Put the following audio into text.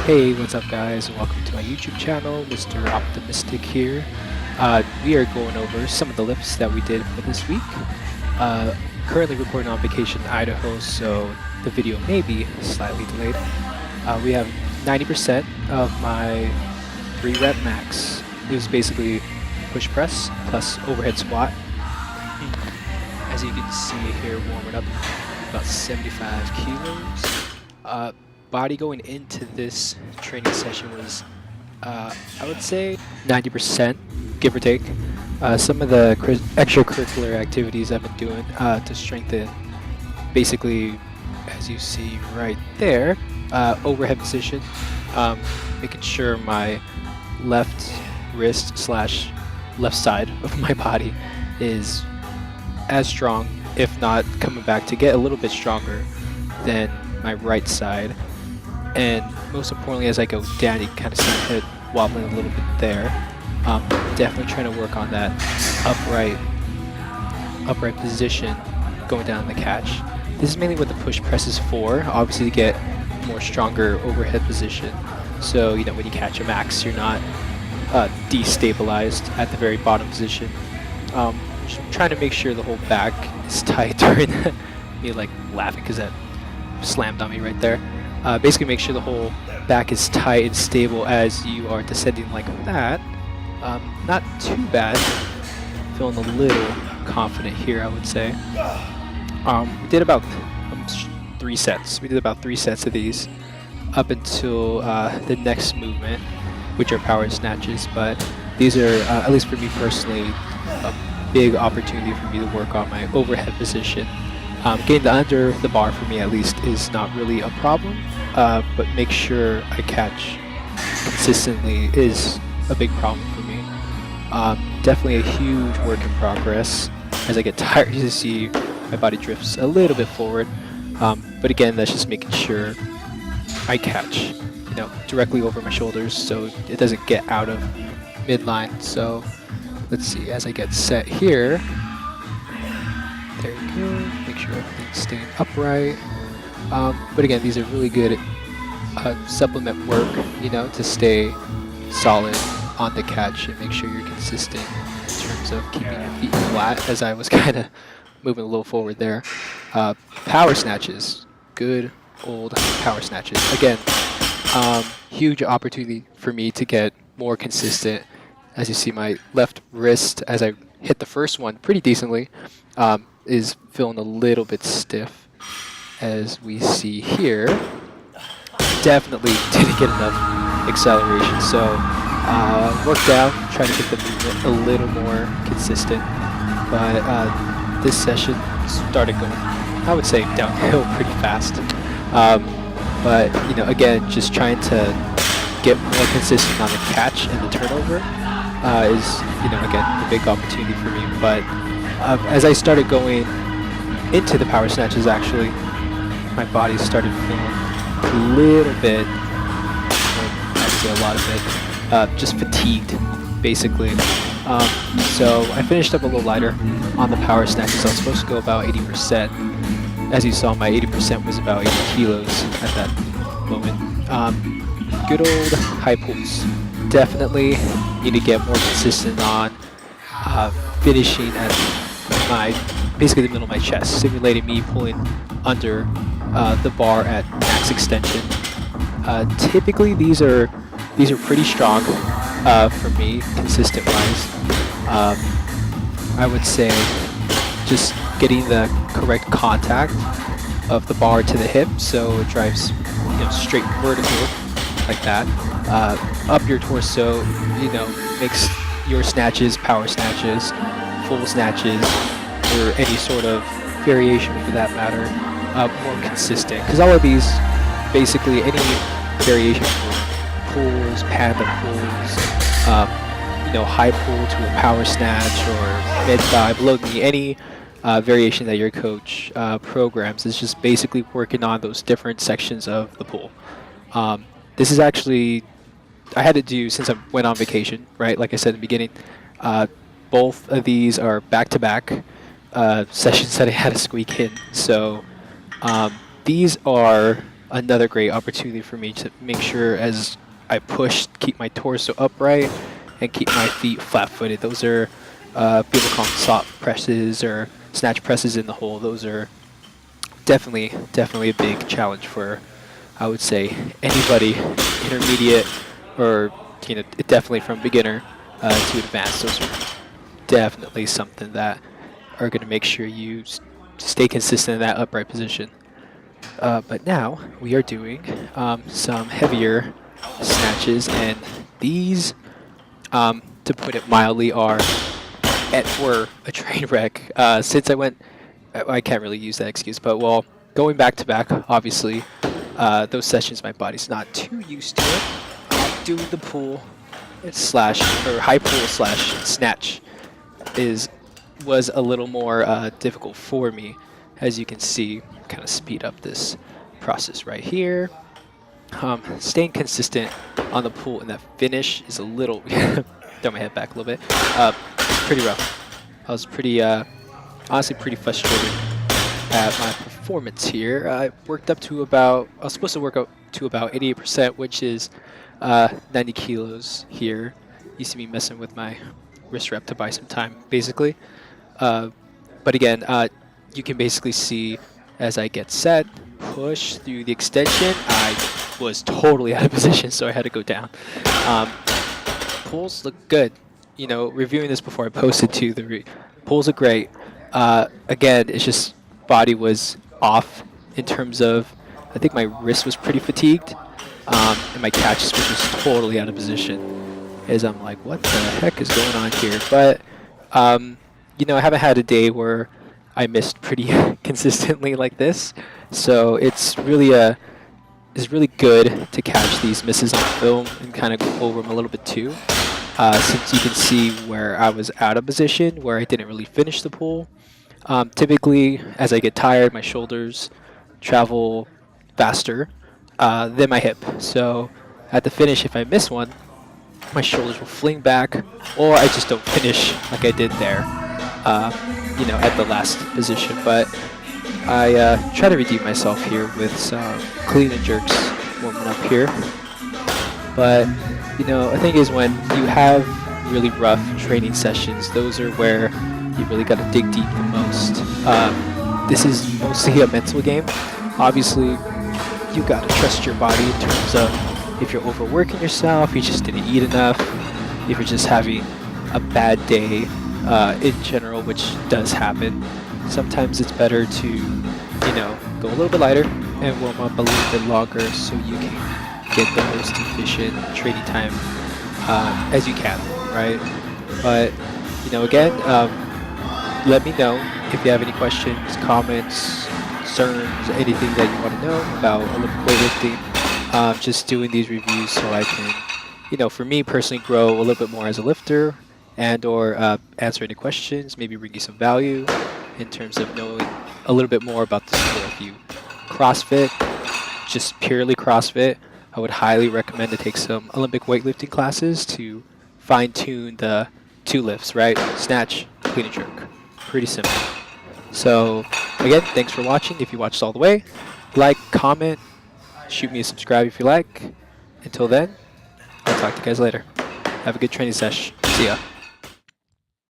Hey, what's up guys? Welcome to my YouTube channel, Mr. Optimistic here. We are going over some of the lifts that we did for this week. Currently recording on vacation in Idaho, so the video may be slightly delayed. We have 90% of my 3-rep max. It was basically push press plus overhead squat. As you can see here, warming up about 75 kilos. Body going into this training session was, I would say, 90%, give or take. Some of the extracurricular activities I've been doing to strengthen, basically, as you see right there, overhead position, making sure my left wrist slash left side of my body is as strong, if not coming back to get a little bit stronger than my right side. And most importantly, as I go down, you can kind of see my head wobbling a little bit there. Definitely trying to work on that upright position going down the catch. This is mainly what the push press is for, obviously to get more stronger overhead position. So, you know, when you catch a max, you're not destabilized at the very bottom position. Just trying to make sure the whole back is tight during that. Me like laughing because that slammed on me right there. Basically make sure the whole back is tight and stable as you are descending like that. Not too bad. Feeling a little confident here, I would say. We did about 3 sets. We did about 3 sets of these up until the next movement, which are power snatches. But these are, at least for me personally, a big opportunity for me to work on my overhead position. Getting the under the bar for me at least is not really a problem, but make sure I catch consistently is a big problem for me. Definitely a huge work in progress. As I get tired, you see my body drifts a little bit forward, but again, that's just making sure I catch, you know, directly over my shoulders so it doesn't get out of midline. So let's see, as I get set here, there you go, make sure everything's staying upright. But again, these are really good supplement work, you know, to stay solid on the catch and make sure you're consistent in terms of keeping your feet flat, as I was kind of moving a little forward there. Power snatches, good old power snatches. Again, huge opportunity for me to get more consistent. As you see, my left wrist, as I hit the first one pretty decently, is feeling a little bit stiff, as we see here. Definitely didn't get enough acceleration, so worked out, trying to get the movement a little more consistent. But this session started going, I would say, downhill pretty fast. But you know, again, just trying to get more consistent on the catch and the turnover is, you know, again, a big opportunity for me. But as I started going into the power snatches, actually, my body started feeling a little bit, I'd say a lot of it, just fatigued, basically. So I finished up a little lighter on the power snatches. I was supposed to go about 80%. As you saw, my 80% was about 80 kilos at that moment. Good old high pulls. Definitely need to get more consistent on finishing at basically the middle of my chest, simulating me pulling under the bar at max extension. Typically these are pretty strong for me, consistent wise. I would say just getting the correct contact of the bar to the hip, so it drives, you know, straight vertical like that, up your torso, you know, makes your snatches, power snatches, full snatches, or any sort of variation for that matter, more consistent. Because all of these, basically any variation for pulls, panda pulls, you know, high pull to a power snatch or mid thigh, below knee, any variation that your coach programs is just basically working on those different sections of the pull. This is actually, I had to do since I went on vacation, right? Like I said in the beginning, both of these are back-to-back sessions that I had to squeak in. So these are another great opportunity for me to make sure as I push, keep my torso upright and keep my feet flat-footed. Those are people call them soft presses or snatch presses in the hole. Those are definitely a big challenge for, I would say, anybody intermediate or definitely from beginner to advanced. Those are definitely something that are going to make sure you stay consistent in that upright position. But now we are doing some heavier snatches, and these, to put it mildly, were a train wreck. Since I can't really use that excuse, but well, going back to back, obviously, those sessions my body's not too used to it. Doing the pull slash or high pull slash snatch was a little more difficult for me, as you can see. Kind of speed up this process right here. Staying consistent on the pull and that finish is a little throw my head back a little bit. Pretty rough. I was honestly pretty frustrated at my performance here. I was supposed to work up to about 88%, which is 90 kilos here. Used to be messing with my wrist rep to buy some time, basically. But again, you can basically see as I get set, push through the extension, I was totally out of position, so I had to go down. Pulls look good. Reviewing this before I posted to the pulls look great. Again, it's just body was off in terms of, I think my wrist was pretty fatigued, and my catch switch was totally out of position. As I'm like, what the heck is going on here? But I haven't had a day where I missed pretty consistently like this, so it's really good to catch these misses on film and kind of go over them a little bit too. Since you can see where I was out of position, where I didn't really finish the pull. Typically, as I get tired, my shoulders travel faster than my hip. So at the finish, if I miss one, my shoulders will fling back, or I just don't finish like I did there, at the last position. But I try to redeem myself here with some clean and jerks warming up here. But the thing is, when you have really rough training sessions, those are where you really got to dig deep the most. This is mostly a mental game. Obviously, you got to trust your body in terms of if you're overworking yourself, you just didn't eat enough, if you're just having a bad day in general, which does happen. Sometimes it's better to, go a little bit lighter and warm up a little bit longer so you can get the most efficient training time as you can, right? But, again, let me know if you have any questions, comments, concerns, anything that you want to know about Olympic weightlifting. Just doing these reviews so I can, for me personally, grow a little bit more as a lifter and or answer any questions, maybe bring you some value in terms of knowing a little bit more about the sport. If you CrossFit, just purely CrossFit, I would highly recommend to take some Olympic weightlifting classes to fine-tune the two lifts, right? Snatch, clean and jerk. Pretty simple. So, again, thanks for watching. If you watched all the way, like, comment, shoot me a subscribe if you like. Until then, I'll talk to you guys later. Have a good training sesh. See ya.